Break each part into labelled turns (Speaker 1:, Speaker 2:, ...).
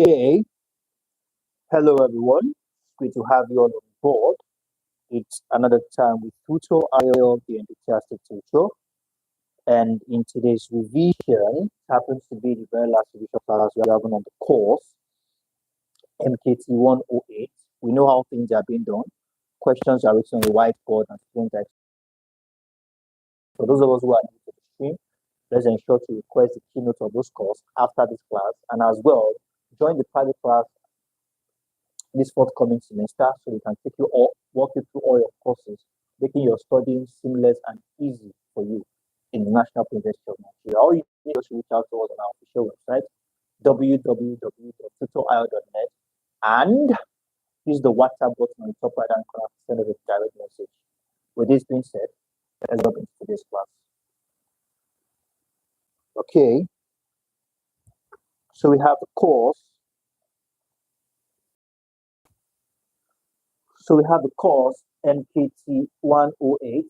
Speaker 1: Okay, hello everyone. Great to have you all on board. It's another time with Tutor IO, the enthusiastic tutor. And in today's revision, happens to be the very last revision class we're having on the course, MKT108. We know how things are being done. Questions are written on the whiteboard and students are. For those of us who are new to the stream, let's ensure to request the keynote of those courses after this class, and as well join the private class this forthcoming semester so we can take you all, walk you through all your courses, making your studying seamless and easy for you in the National University of Nigeria. All you need is to reach out to us on our official website, www.tutorio.net, and use the WhatsApp button on the top right hand corner to send us a direct message. With this being said, let's jump into today's class. Okay, so we have the course. So we have the course MKT 108.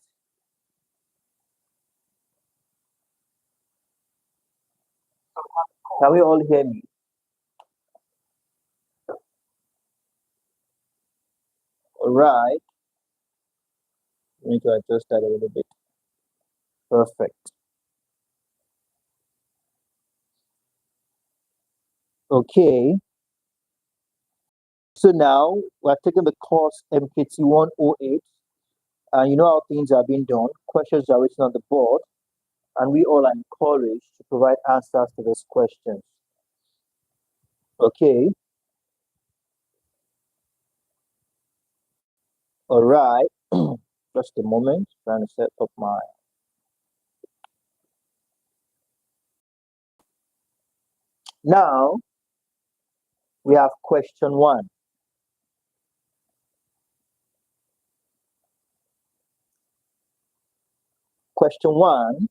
Speaker 1: Can we all hear me? All right. We need to adjust that a little bit. Perfect. Okay. So now we're taking the course MKT 108. And you know how things are being done. Questions are written on the board. And we all are encouraged to provide answers to those questions. Okay. All right. Just a moment. Trying to set up my. Now we have question one. Question one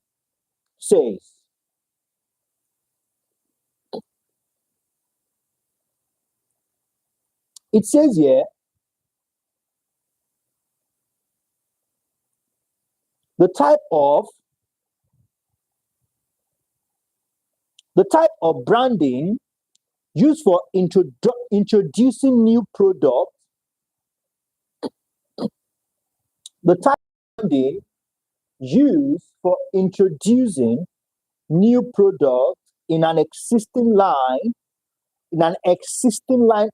Speaker 1: says, it says here, the type of branding used for introducing new products. The type of branding used for introducing new products in an existing line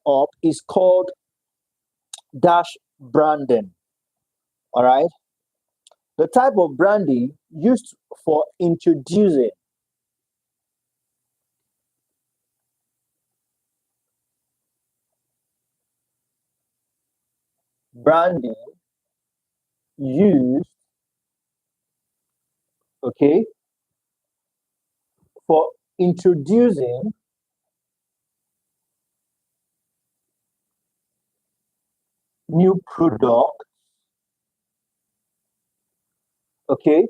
Speaker 1: up is called dash branding. All right. The type of branding used for introducing branding used, okay, for introducing new product, okay,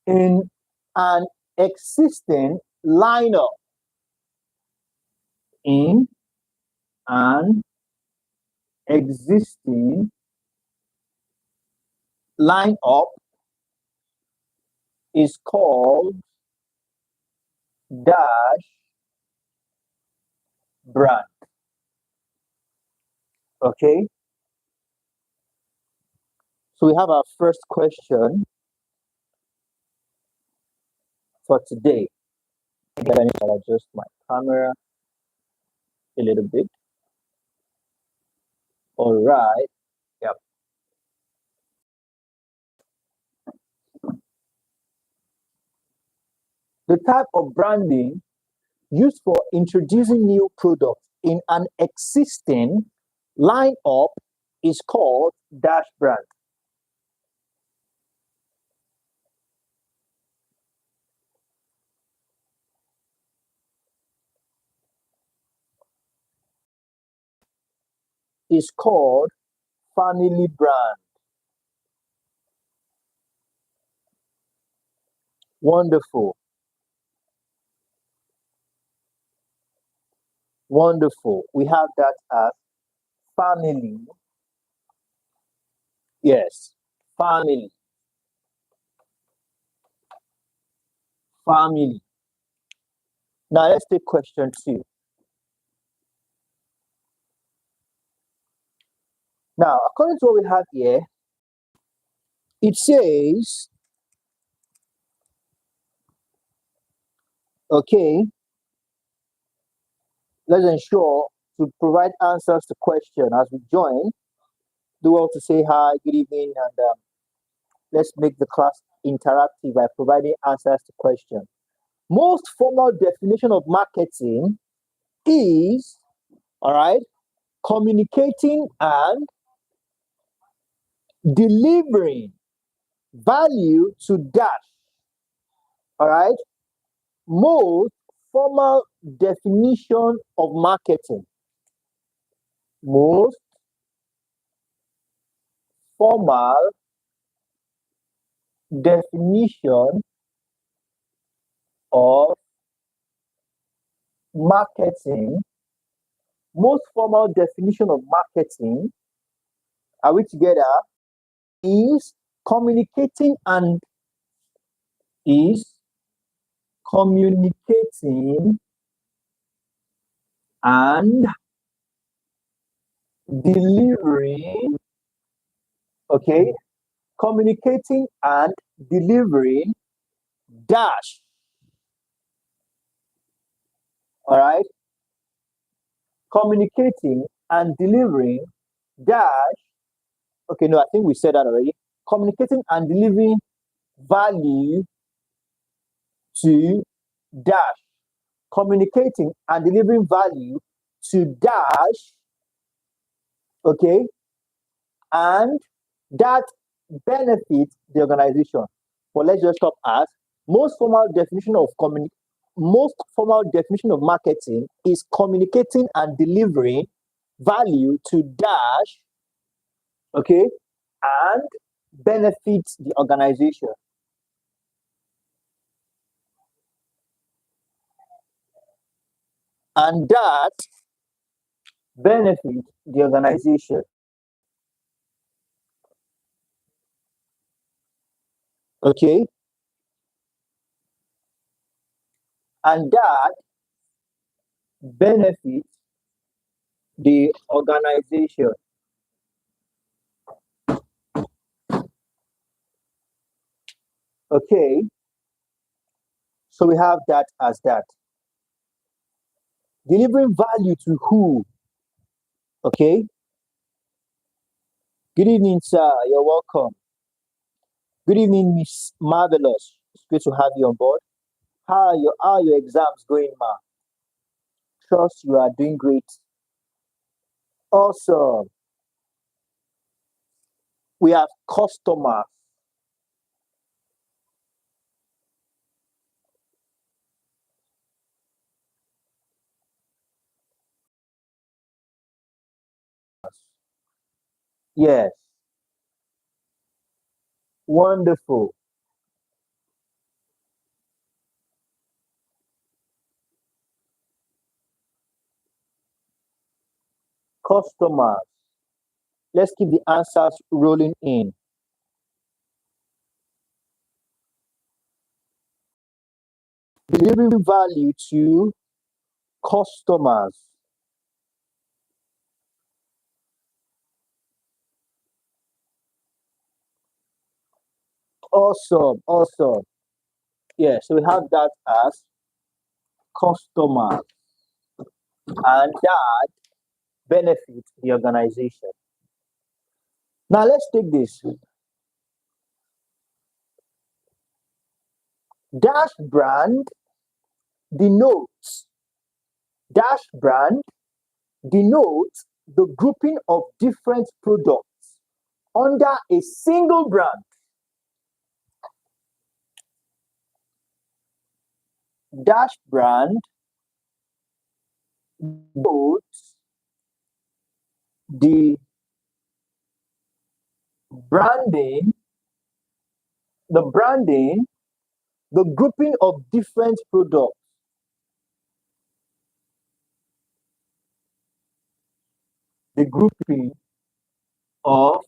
Speaker 1: in an existing lineup. In an existing lineup is called dash brand. Okay. So we have our first question for today. I need to adjust my camera a little bit. All right. Yep. The type of branding used for introducing new products in an existing lineup is called dash brand. Is called family brand. Wonderful. Wonderful. We have that as family. Yes, family. Family. Now let's take question two. Now, according to what we have here, it says, okay, let's ensure to provide answers to question as we join. Do well to say hi, good evening, and let's make the class interactive by providing answers to question. Most formal definition of marketing is, all right, communicating and delivering value to dash. All right. Most formal definition of marketing. Most formal definition of marketing. Most formal definition of marketing. Are we together? Is communicating and is communicating and delivering, okay, communicating and delivering dash, all right, communicating and delivering dash, okay, no, I think we said that already, communicating and delivering value to dash, communicating and delivering value to dash, okay, and that benefits the organization. But let's just stop at most formal definition of marketing is communicating and delivering value to dash, okay, and benefits the organization. And that benefits the organization. Okay. And that benefits the organization. Okay. So we have that as that. Delivering value to who? Okay. Good evening, sir. You're welcome. Good evening, Miss Marvelous. It's good to have you on board. How are your exams going, ma? Trust you are doing great. Awesome. We have customers. Yes. Wonderful. Customers. Let's keep the answers rolling in. Delivering value to customers. Awesome. Awesome. Yeah. So we have that as customers, and that benefits the organization. Now let's take this. Dash brand denotes dash brand denotes the grouping of different products under a single brand. Dash brand denotes the branding, the branding, the grouping of different products, the grouping of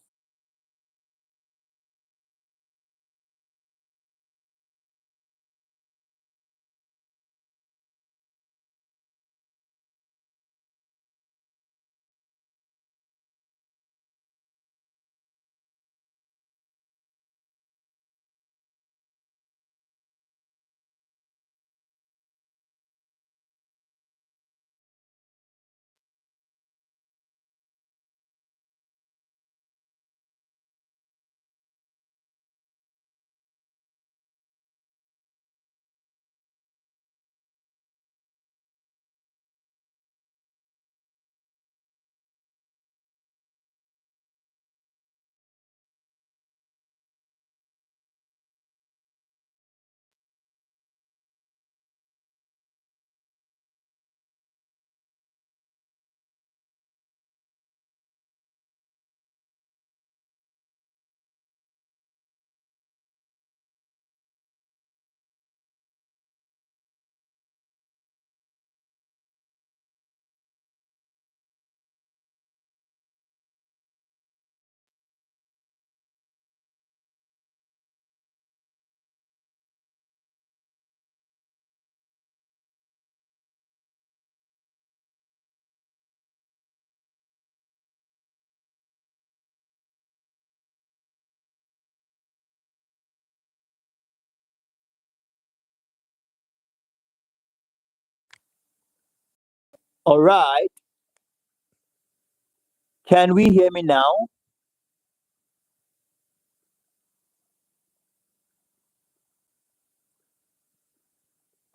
Speaker 1: All right. Can we hear me now?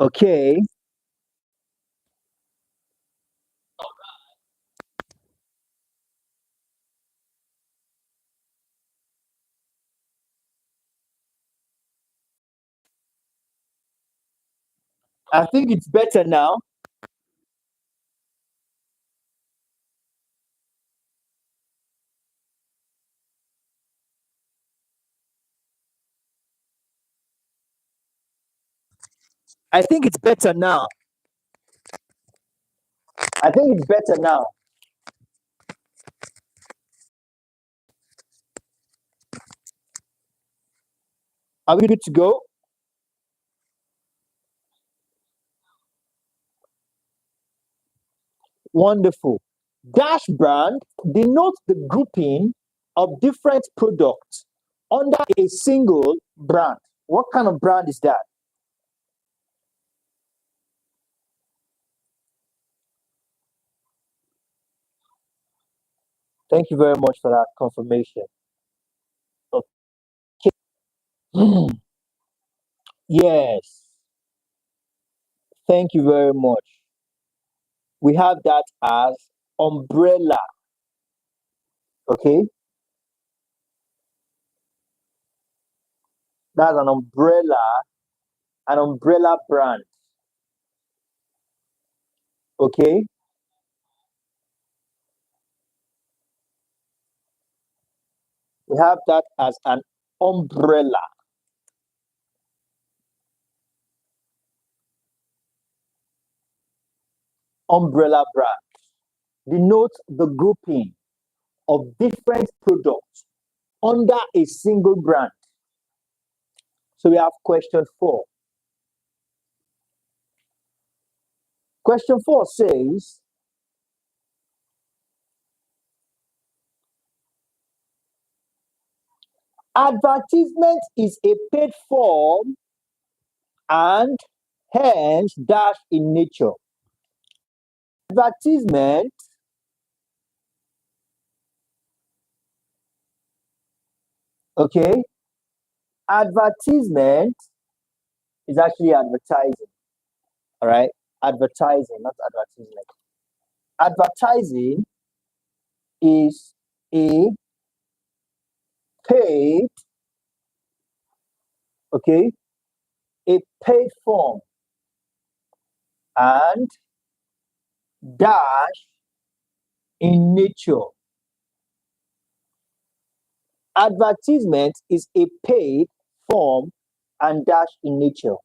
Speaker 1: Okay. I think it's better now. I think it's better now. I think it's better now. Are we good to go? Wonderful. Dash brand denotes the grouping of different products under a single brand. What kind of brand is that? Thank you very much for that confirmation. Okay. Yes. Thank you very much. We have that as umbrella. Okay. That's an umbrella brand. Okay. We have that as an umbrella. Umbrella brand denotes the grouping of different products under a single brand. So we have question 4. Question 4 says, advertisement is a paid form and hence dash in nature. Advertisement, okay, advertisement is actually advertising, all right? Advertising, not advertisement. Advertising is a paid, okay, a paid form and dash in nature. Advertisement is a paid form and dash in nature.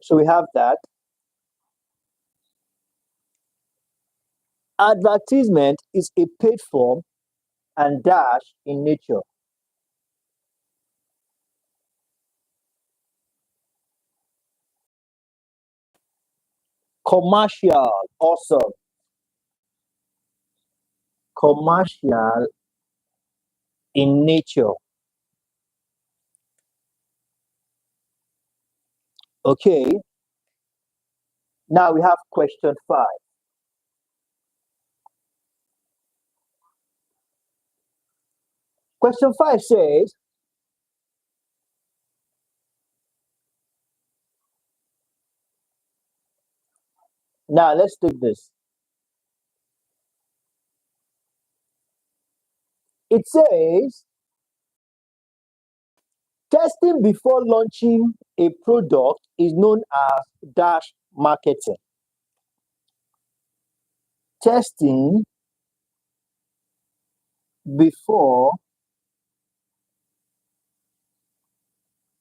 Speaker 1: So we have that. Advertisement is a paid form and dash in nature. Commercial, awesome. Commercial in nature. Okay. Now we have question 5. Question 5 says, now let's take this. It says, testing before launching a product is known as dash marketing. Testing before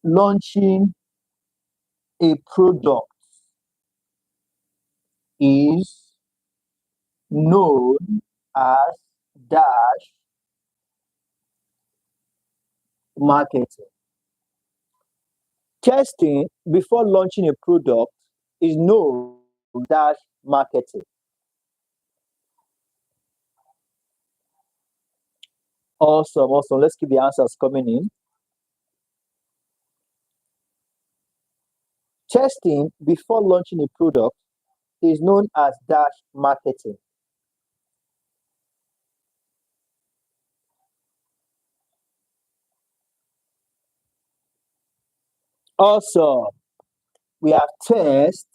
Speaker 1: launching a product is known as dash marketing. Testing before launching a product is known as dash marketing. Awesome, awesome. Let's keep the answers coming in. Testing before launching a product is known as dash marketing. Also, we have test,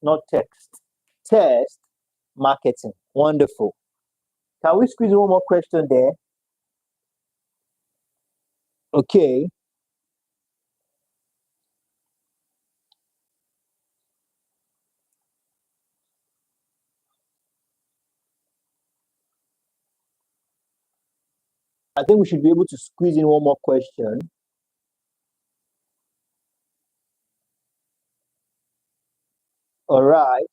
Speaker 1: not text, test marketing. Wonderful. Can we squeeze one more question there? Okay. I think we should be able to squeeze in one more question. All right.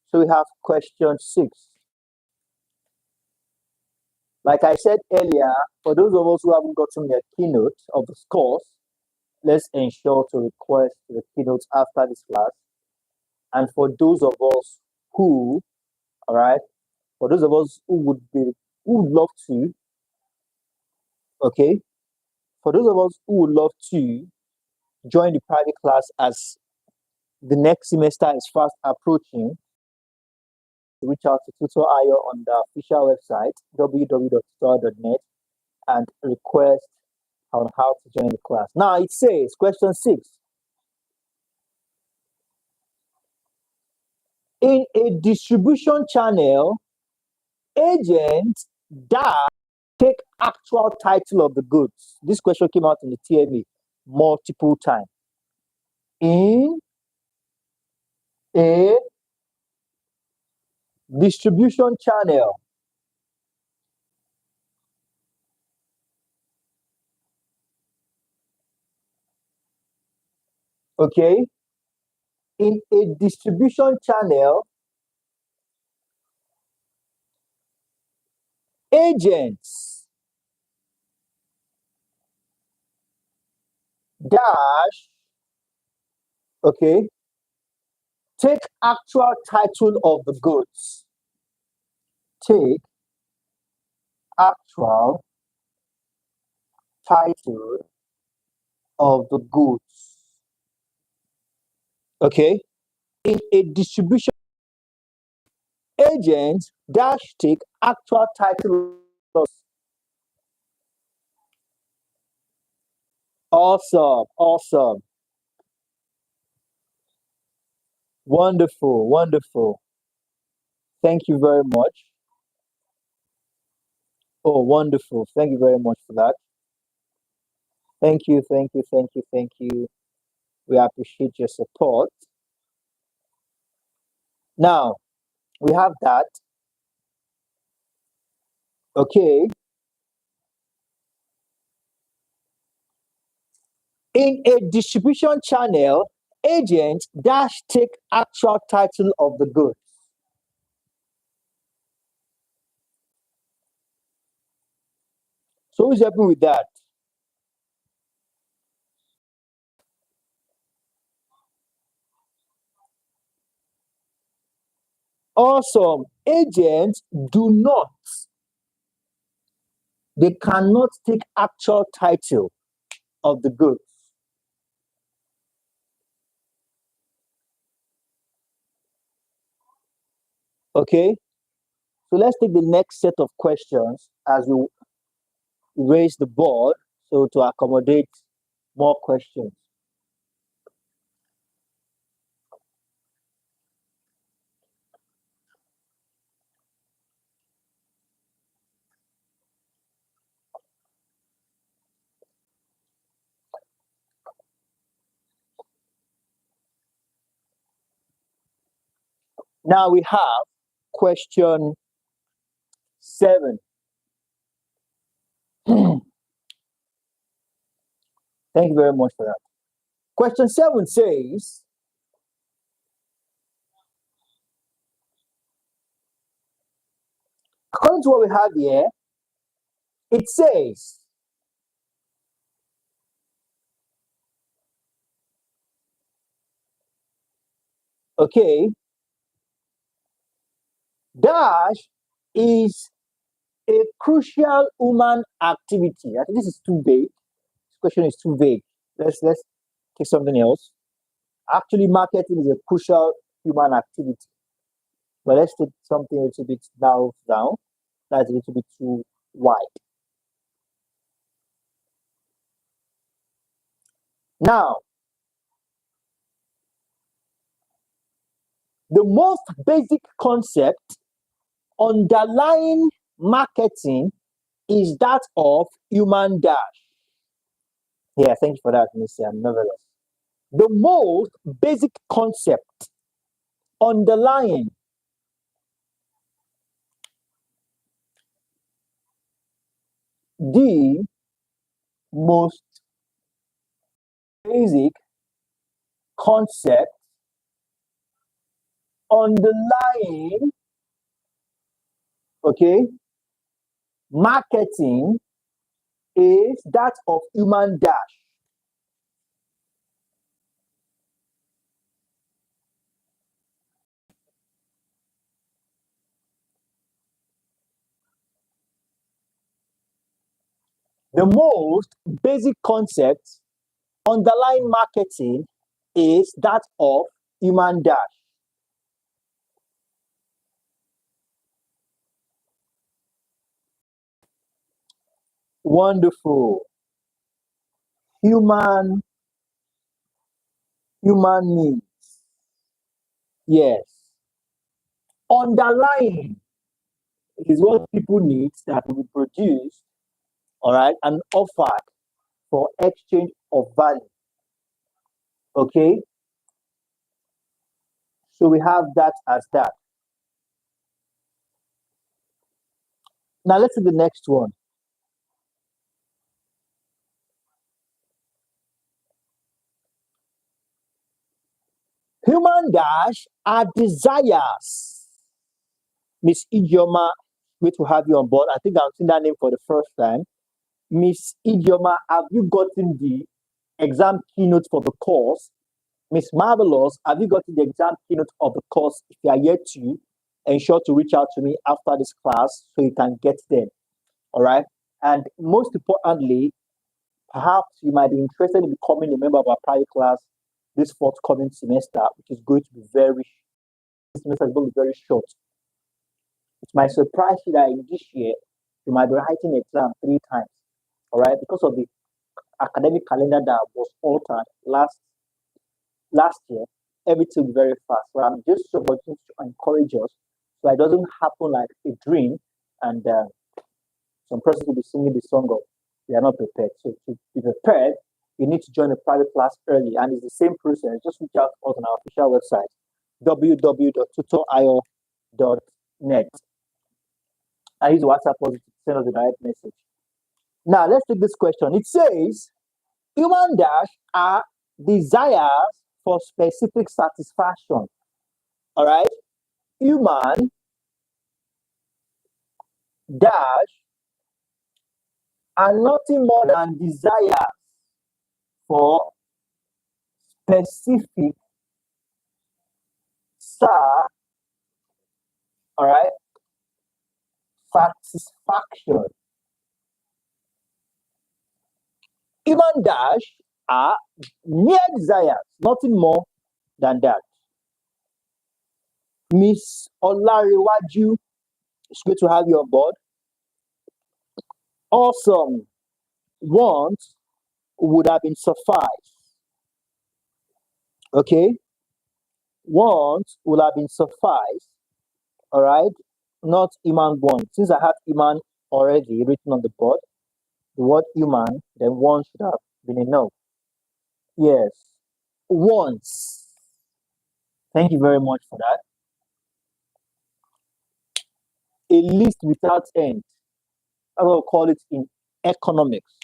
Speaker 1: So we have question 6. Like I said earlier, for those of us who haven't gotten the keynote of this course, let's ensure to request the keynotes after this class. And for those of us who, all right, for those of us who would love to, okay, for those of us who would love to join the private class as the next semester is fast approaching, reach out to Tutor Ayo on the official website www.tutor.net and request on how to join the class. Now it says, question 6. In a distribution channel, agents that take actual title of the goods. This question came out in the TMA multiple times. In a distribution channel, okay, in a distribution channel, agents dash, okay, take actual title of the goods. Take actual title of the goods. Okay, in a distribution, agents dash take actual title of. Awesome, awesome. Wonderful, wonderful. Thank you very much. Oh, wonderful. Thank you very much for that. Thank you, thank you, thank you, thank you. We appreciate your support. Now, we have that. Okay. In a distribution channel, agent dash take actual title of the goods. So who's helping with that? Awesome. Agents do not, they cannot take actual title of the goods. Okay. So let's take the next set of questions as we raise the board so to accommodate more questions. Now we have question 7. Thank you very much for that. Question 7 says, according to what we have here, it says, okay, dash is a crucial human activity. I think this is too vague. This question is too vague. let's take something else. Actually, marketing is a crucial human activity. But let's take something a little bit now down. That's a little bit too wide. Now, the most basic concept underlying marketing is that of human dash. Yeah, thank you for that, Mr. Novelist. The most basic concept underlying the most basic concept underlying, okay, marketing is that of human dash. The most basic concept underlying marketing is that of human dash. Wonderful. Human needs. Yes. Underlying is what people need that will be produced, all right, and offered for exchange of value. Okay. So we have that as that. Now let's see the next one. Human dash are desires. Miss Idioma, great to have you on board. I think I've seen that name for the first time. Miss Idioma, have you gotten the exam keynote for the course? Miss Marvelous, have you gotten the exam keynote of the course? If you are yet to, ensure to reach out to me after this class so you can get them. All right. And most importantly, perhaps you might be interested in becoming a member of our private class this forthcoming semester, which is going to be this semester is going to be very short. It might surprise you that in this year you might be writing exam 3 times. All right, because of the academic calendar that was altered last year, everything will be very fast. So I'm just supporting to encourage us so it doesn't happen like a dream and some persons will be singing the song of they are not prepared. So to be prepared, you need to join a private class early, and it's the same process. Just reach out to us on our official website, www.tutorio.net. I use WhatsApp to send us a direct message. Now let's take this question. It says, human dash are desires for specific satisfaction. All right, human dash are nothing more than desires for specific all right, satisfaction. Human dash are mere desires, nothing more than that. Miss Olariwaju, it's good to have you on board. Awesome. Want would have been suffice. Okay. Want would have been suffice. All right. Not human want. Since I have human already written on the board, the word human, then one should have been enough. Yes. Wants. Thank you very much for that. A list without end. I will call it in economics.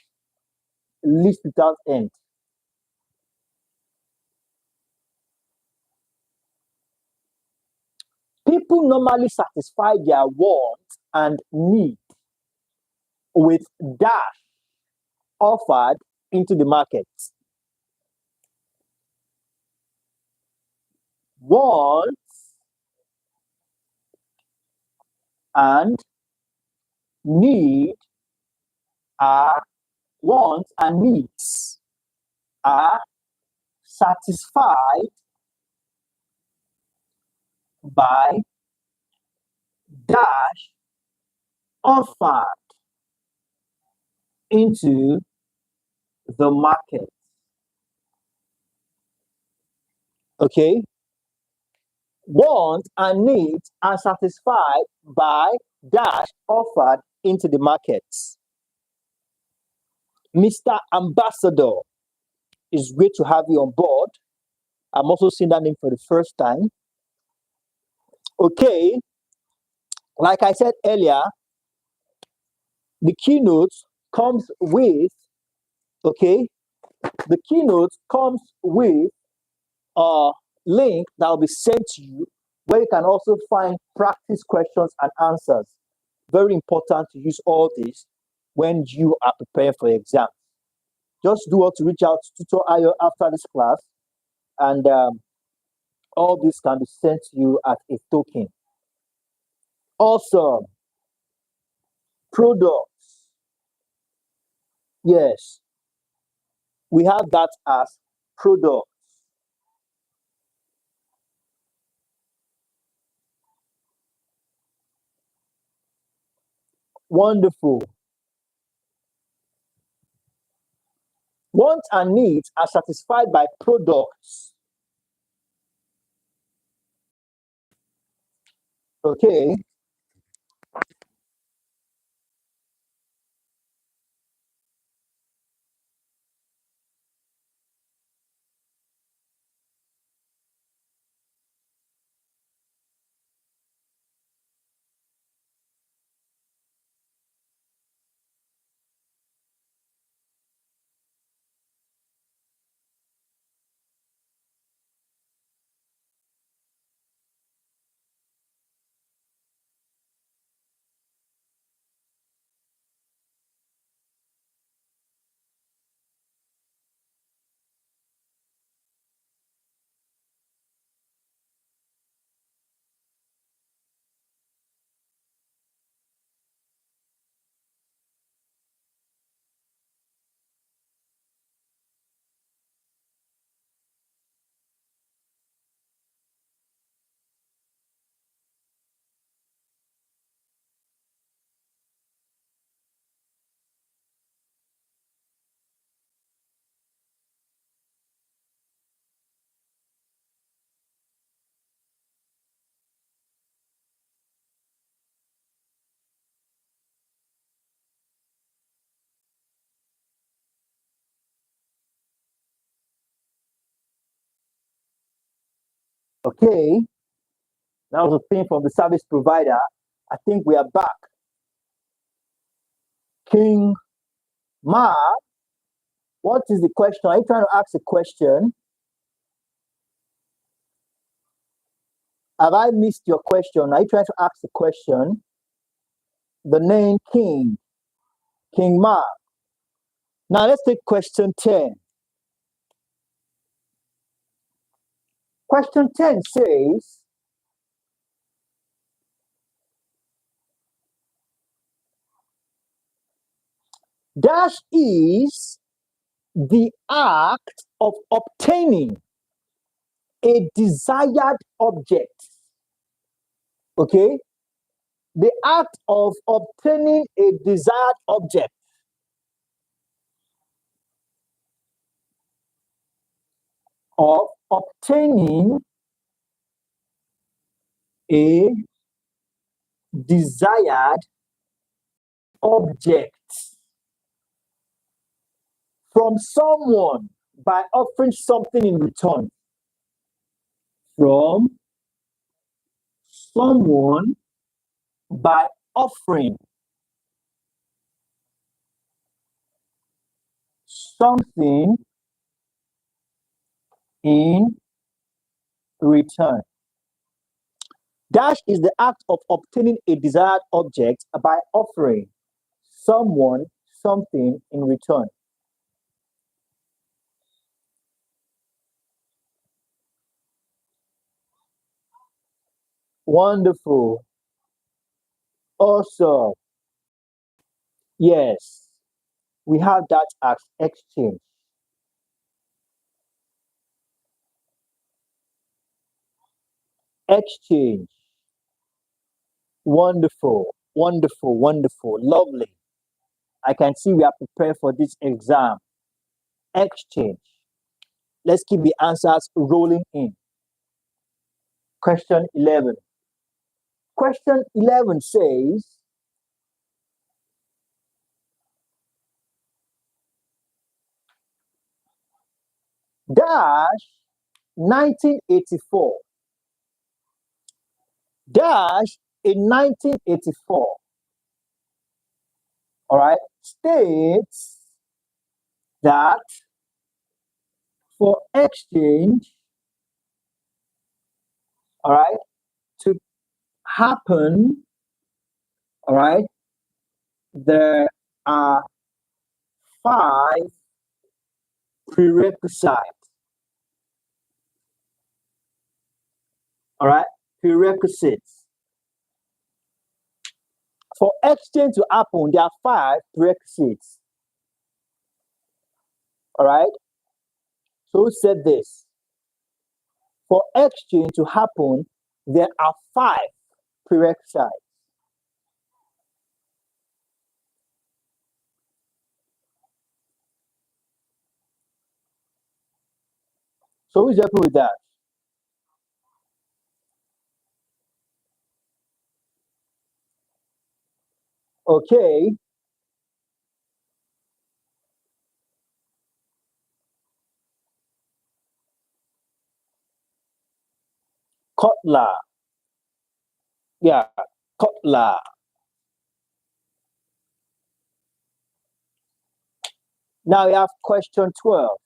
Speaker 1: A list without end. People normally satisfy their wants and need with dash offered into the market. Wants and need are wants and needs are satisfied by dash offered into the market. Okay. Want and needs are satisfied by dash offered into the markets. Mr. Ambassador, it's great to have you on board. I'm also seeing that name for the first time. Okay, like I said earlier, the keynote comes with, okay, the keynote comes with a link that will be sent to you where you can also find practice questions and answers. Very important to use all this when you are preparing for exams. Just do what to reach out to Tutor Ayo after this class, and all this can be sent to you as a token. Also, products. Yes, we have that as products. Wonderful. Wants and needs are satisfied by products. Okay. Okay. That was a thing from the service provider. I think we are back. King Ma, what is the question? Are you trying to ask a question? Have I missed your question? Are you trying to ask a question? The name King, King Ma. Now let's take question 10. Question 10 says, dash is the act of obtaining a desired object. Okay? The act of obtaining a desired object. Of obtaining a desired object from someone by offering something in return. From someone by offering something in return. Dash is the act of obtaining a desired object by offering someone something in return. Wonderful. Awesome. Yes, we have that as exchange. Exchange. Wonderful, wonderful, wonderful, lovely. I can see we are prepared for this exam. Exchange. Let's keep the answers rolling in. Question 11. Question 11 says, dash 1984. Dash in 1984. All right, states that for exchange, all right, to happen, all right, there are 5 prerequisites. All right, prerequisites. For exchange to happen, there are 5 prerequisites. All right. So who said this? For exchange to happen, there are 5 prerequisites. So who's happy with that? Okay. Kotler. Yeah, Kotler. Now we have question 12.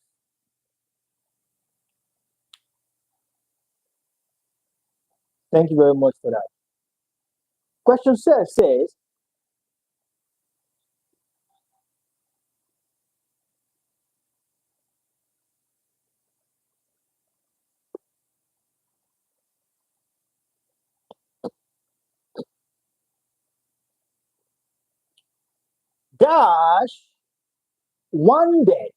Speaker 1: Thank you very much for that. Question says, dash Wanted.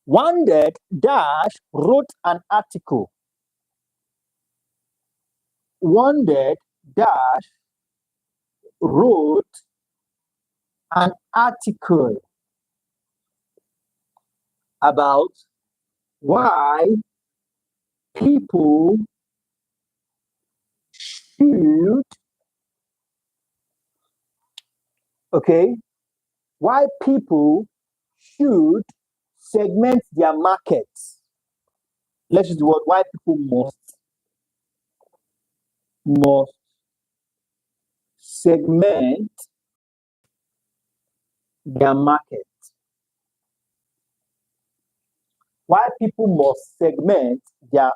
Speaker 1: Wanted dash wrote an article. Wanted dash wrote an article about why people should, okay, why people should segment their markets. Let's use the word why people must segment their market. Why people must segment their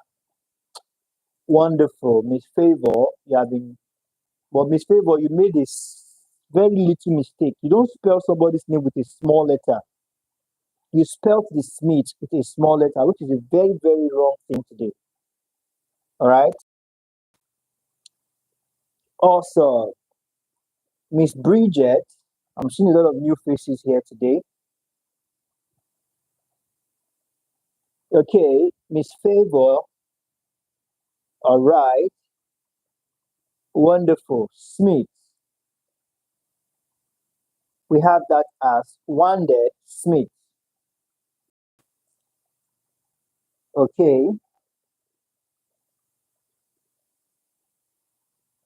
Speaker 1: wonderful Miss Favor. You have been, but Miss Favor, you made this very little mistake. You don't spell somebody's name with a small letter. You spelled the Smith with a small letter, which is a very, very wrong thing to do. All right. Also, Miss Bridget, I'm seeing a lot of new faces here today. Okay, Miss Favor. All right. Wonderful. Smith. We have that as Wanted Smith. Okay.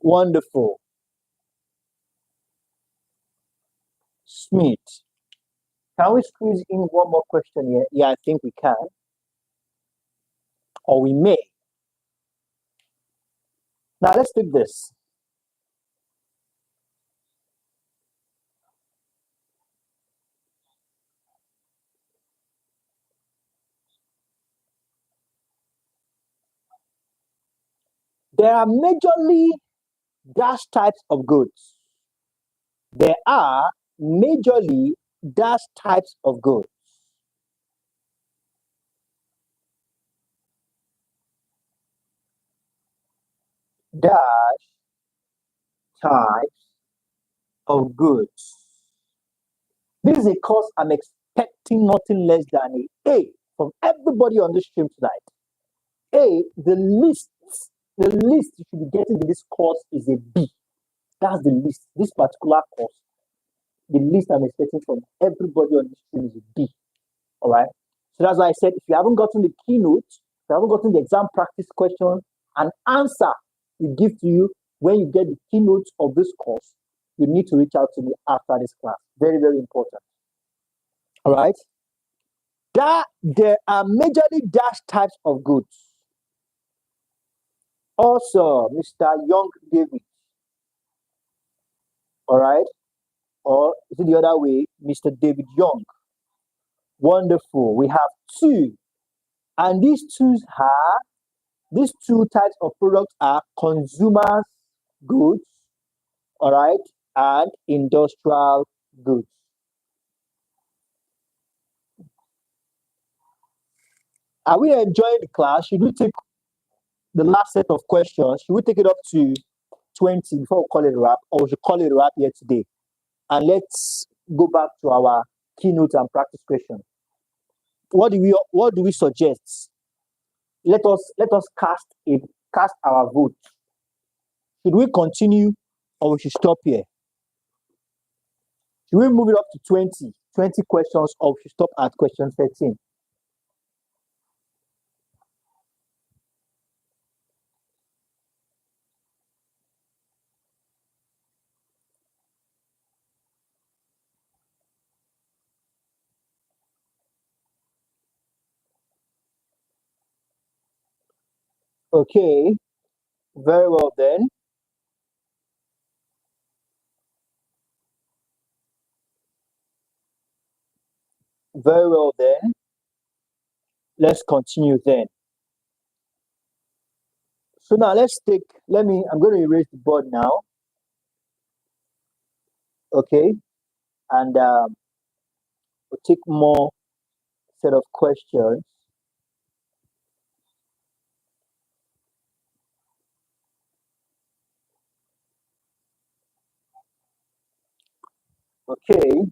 Speaker 1: Wonderful. Smith. Can we squeeze in one more question here? Yeah, I think we can. Or we may. Now let's take this. There are majorly dash types of goods. There are majorly dash types of goods. Dash types of goods. This is a course I'm expecting nothing less than a A from everybody on this stream tonight. A, the lists The least you should be getting in this course is a B. That's the least. This particular course, the least I'm expecting from everybody on this stream is a B. All right. So that's why I said if you haven't gotten the keynote, if you haven't gotten the exam practice question and answer we give to you when you get the keynote of this course, you need to reach out to me after this class. Very, very important. All right. There are majorly dash types of goods. Also, Mr. Young David. All right. Or is it the other way? Mr. David Young. Wonderful. We have two. And these two types of products are consumer goods, all right, and industrial goods. Are we enjoying the class? Should we take the last set of questions? Should we take it up to 20 before we call it a wrap, or we should call it a wrap here today? And let's go back to our keynote and practice question. What do we suggest? Let us cast our vote. Should we continue or we should stop here? Should we move it up to 20 questions or we should stop at question 13? Okay, very well then. Very well then. Let's continue then. So now I'm going to erase the board now. Okay, and we'll take more set of questions. Okay.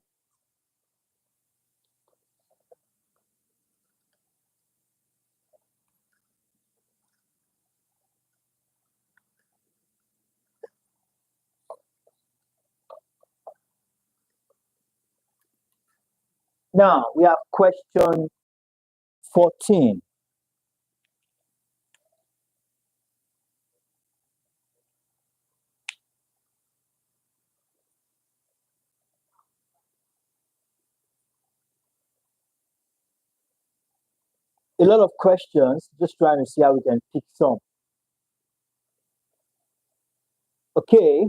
Speaker 1: Now we have question 14. A lot of questions, just trying to see how we can pick some. Okay.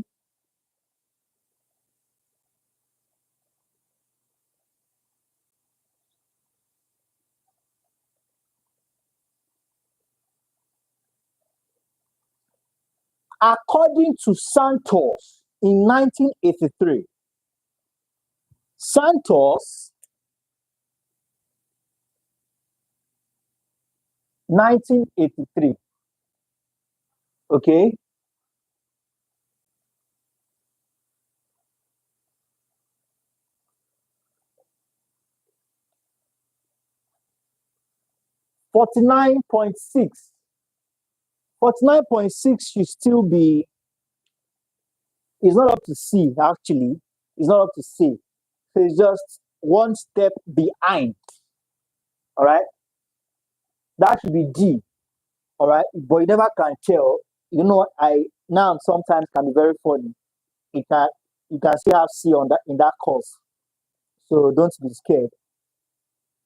Speaker 1: According to Santos in 1983, Santos 1983. Okay. $49.6 should still be, it's not up to C actually. It's not up to C. So it's just one step behind. All right. That should be D. All right. But you never can tell. You know, I now sometimes can be very funny. You can still have C on that in that course. So don't be scared.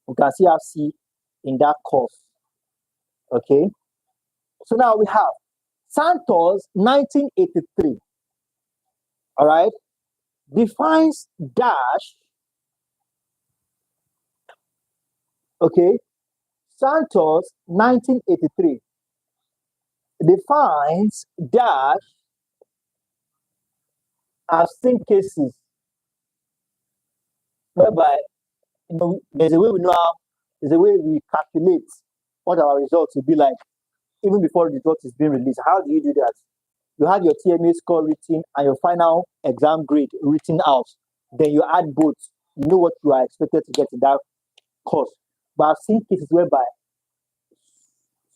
Speaker 1: You can still have C in that course. Okay. So now we have Santos 1983. All right. Defines dash. Okay. Santos 1983 defines dash as same cases whereby there's a way we calculate what our results will be like even before the result is being released. How do you do that? You have your TMA score written and your final exam grade written out. Then you add both. You know what you are expected to get in that course. But I've seen cases whereby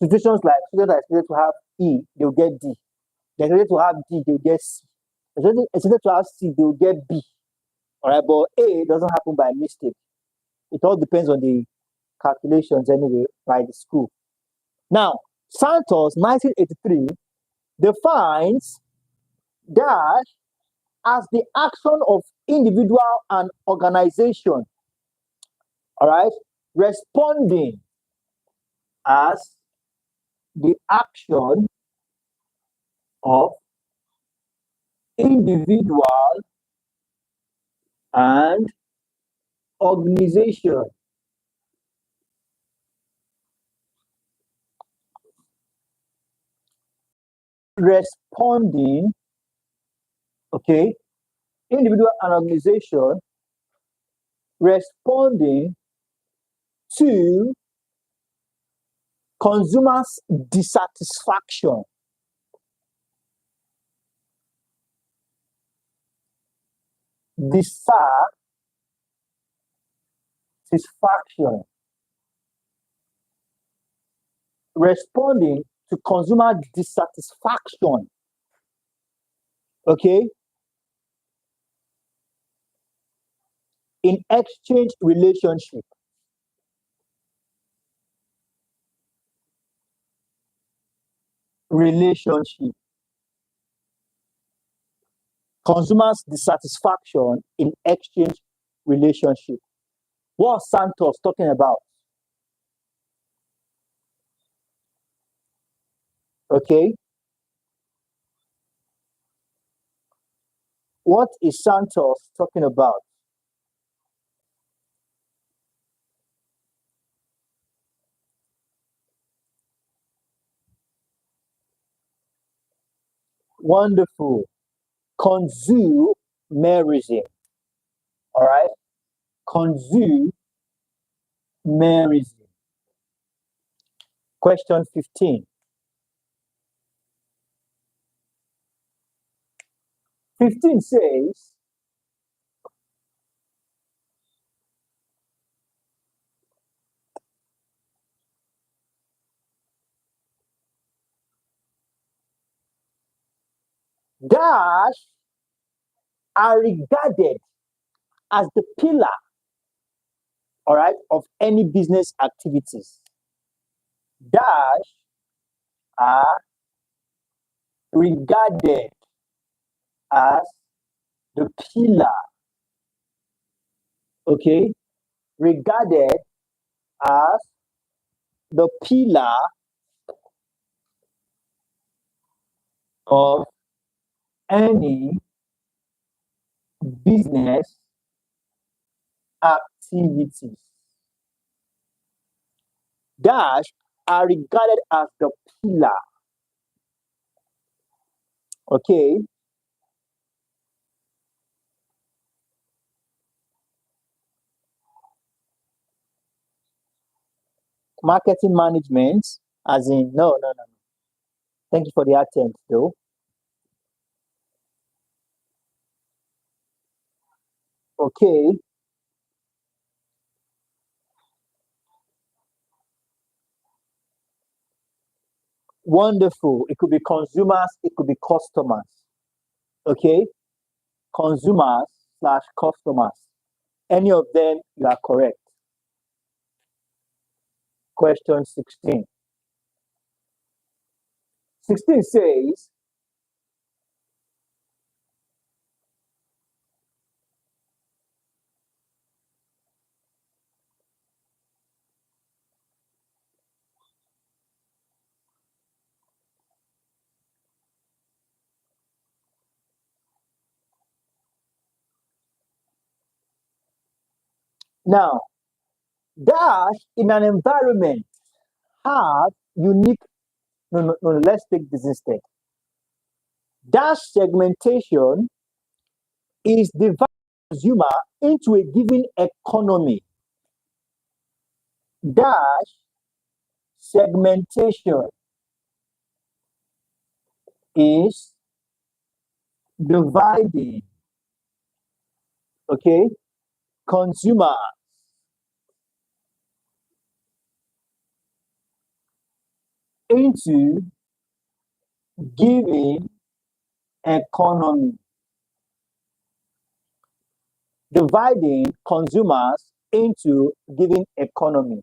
Speaker 1: Situations like students are expected to have E, they'll get D. They're expected to have D, they'll get C. They're expected to have C, they'll get B. All right, but A doesn't happen by mistake. It all depends on the calculations anyway by the school. Now, Santos 1983 defines dash as the action of individual and organization, all right, responding as the action of individual and organization. Responding, okay, individual and organization responding to consumers' dissatisfaction. Dissatisfaction. Responding to consumer dissatisfaction. Okay? In exchange relationship. Relationship. Consumers dissatisfaction in exchange relationship. What's Santos talking about? Okay? What is Santos talking about? Wonderful. Consumerism. All right? Consumerism. Question 15. 15 says, dash are regarded as the pillar, all right, of any business activities. Dash are regarded as the pillar, okay, regarded as the pillar of any business activities. Dash are regarded as the pillar, okay. Marketing management, as in, no. Thank you for the attempt, though. Okay. Wonderful. It could be consumers, it could be customers. Okay. Consumers slash customers. Any of them, you are correct. Question 16. 16 says, now, dash in an environment have unique, no, let's take this instead. Dash segmentation is dividing consumer into a given economy. Dash segmentation is dividing, okay, consumers into giving economy. Dividing consumers into giving economy.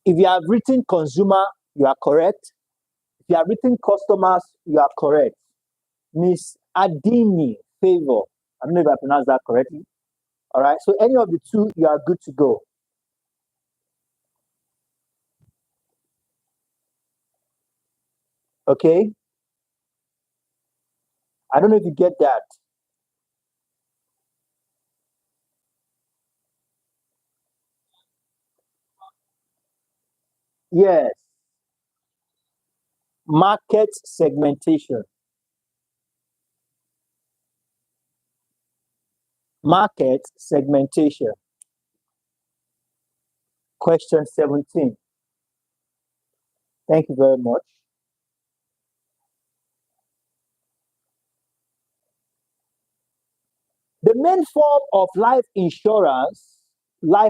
Speaker 1: If you have written consumer, you are correct. If you have written customers, you are correct. Miss Adini Favor. I don't know if I pronounced that correctly. All right. So any of the two, you are good to go. Okay. I don't know if you get that. Yes. Market segmentation. Market segmentation. Question 17. Thank you very much. The main form of life assurance, I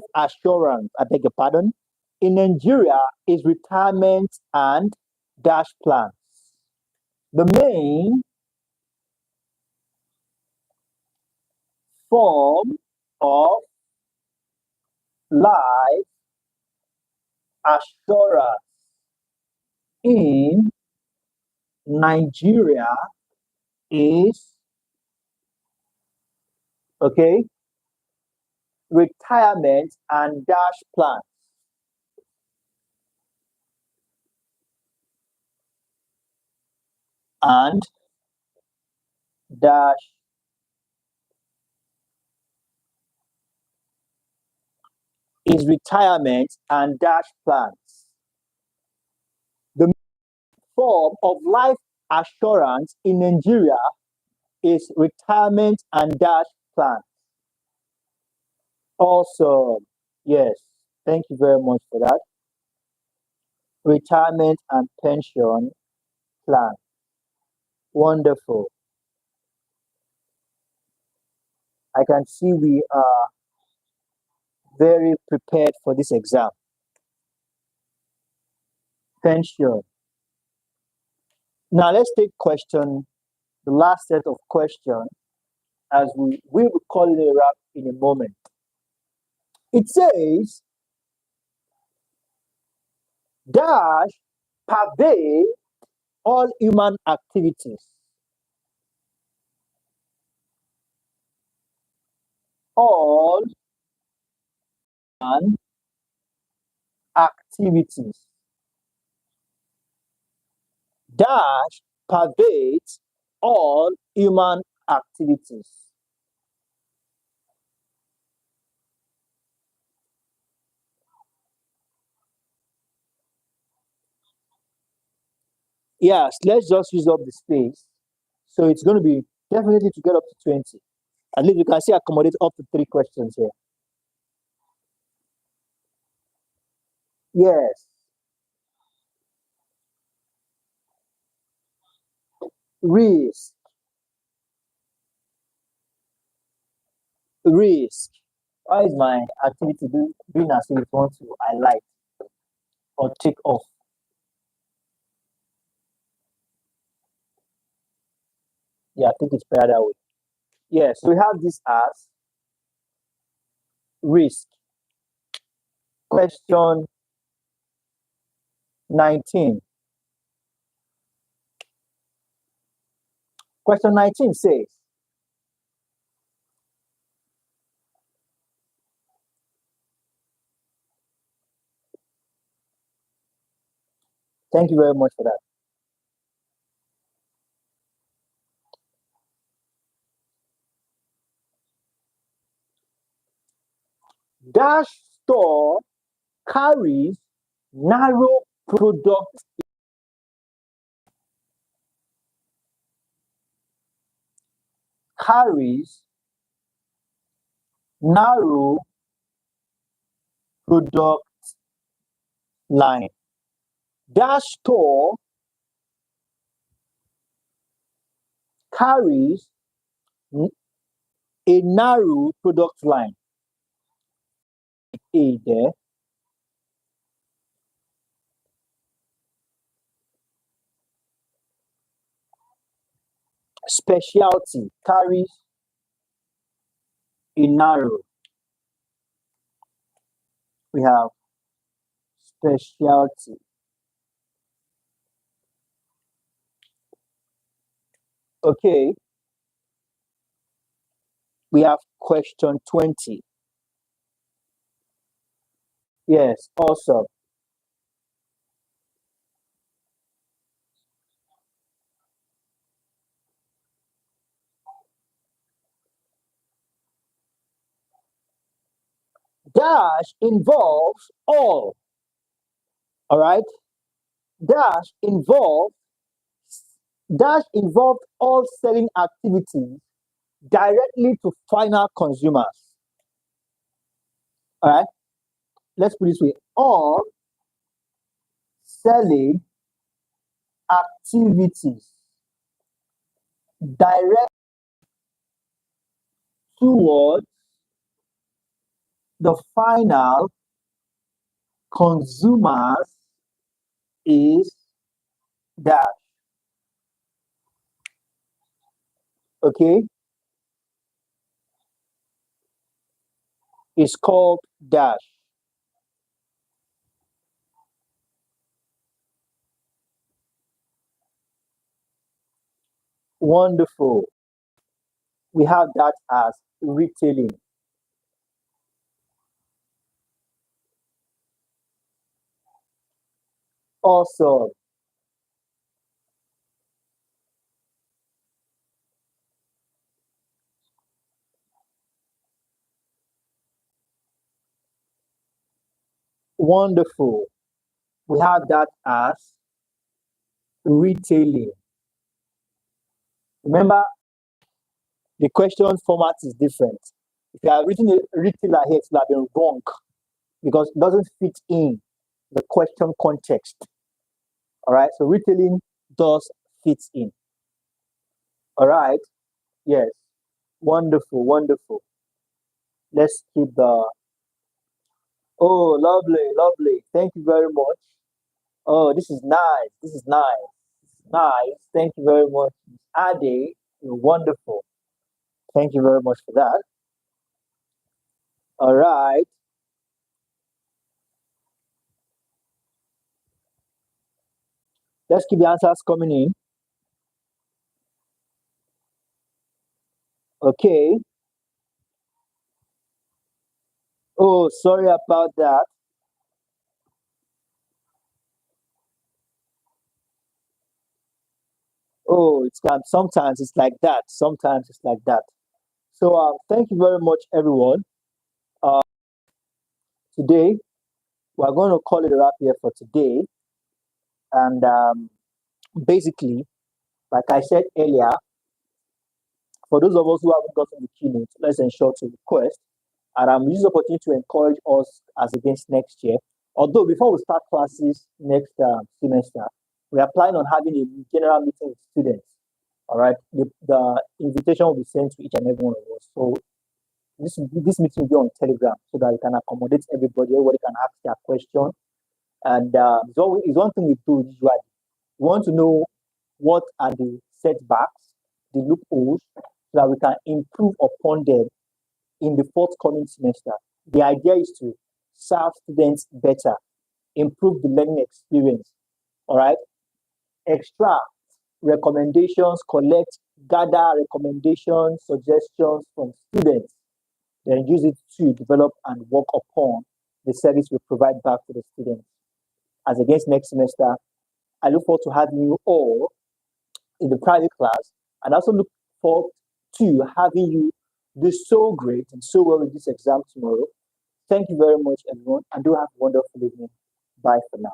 Speaker 1: beg your pardon, in Nigeria is retirement and dash plans. The main form of life assurance in Nigeria is, okay, retirement and dash plans. And dash is retirement and dash plans. The form of life assurance in Nigeria is retirement and dash plans. Also, yes, thank you very much for that. Retirement and pension plan. Wonderful. I can see we are very prepared for this exam. Pension. Now let's take the last set of questions, as we will call it a wrap in a moment. It says, dash pervade all human activities. All human activities. Dash pervades all human activities. Yes, let's just use up the space. So it's going to be definitely to get up to 20. At least you can see accommodate up to 3 questions here. Yes. Risk. Risk. Why is my activity doing as if it wants to highlight or take off? Yeah, I think it's better that way. Yes, we have this as risk. Question 19. Question 19 says, thank you very much for that. Dash store carries narrow product. Carries narrow product line. Dash store carries a narrow product line. A there. Specialty carries a narrow. We have specialty. Okay. We have question 20. Yes, awesome. Dash involves all. All right. Dash involve Dash involved all selling activities directly to final consumers. All right. Let's put it this way: all selling activities direct towards the final consumers is dash. Okay, it's called dash. Wonderful. We have that as retailing. Also, wonderful. We have that as retailing. Remember, the question format is different. If you have written a retailer here, it will have been wrong because it doesn't fit in the question context. All right, so retailing does fit in. All right, yes, wonderful, wonderful. Let's keep the. Oh, lovely, lovely. Thank you very much. Oh, this is nice. This is nice. Nice. Thank you very much, Ade. You're wonderful. Thank you very much for that. All right. Let's keep the answers coming in. Okay. Oh, sorry about that. Oh, it's sometimes it's like that. Sometimes it's like that. So thank you very much, everyone. Uh, Today we're going to call it a wrap here for today. And basically, like I said earlier, for those of us who haven't gotten the keynote, let's ensure to request. And I'm using the opportunity to encourage us as against next year. Although before we start classes next semester, we are planning on having a general meeting with students. All right, the invitation will be sent to each and every one of us. So this meeting will be on Telegram so that we can accommodate everybody. Everybody can ask their question. And it's one thing we do usually. We want to know what are the setbacks, the loopholes, so that we can improve upon them in the forthcoming semester. The idea is to serve students better, improve the learning experience. All right. Extract recommendations, gather recommendations, suggestions from students, then use it to develop and work upon the service we provide back to the students. As against next semester, I look forward to having you all in the private class and also look forward to having you do so great and so well with this exam tomorrow. Thank you very much, everyone, and do have a wonderful evening. Bye for now.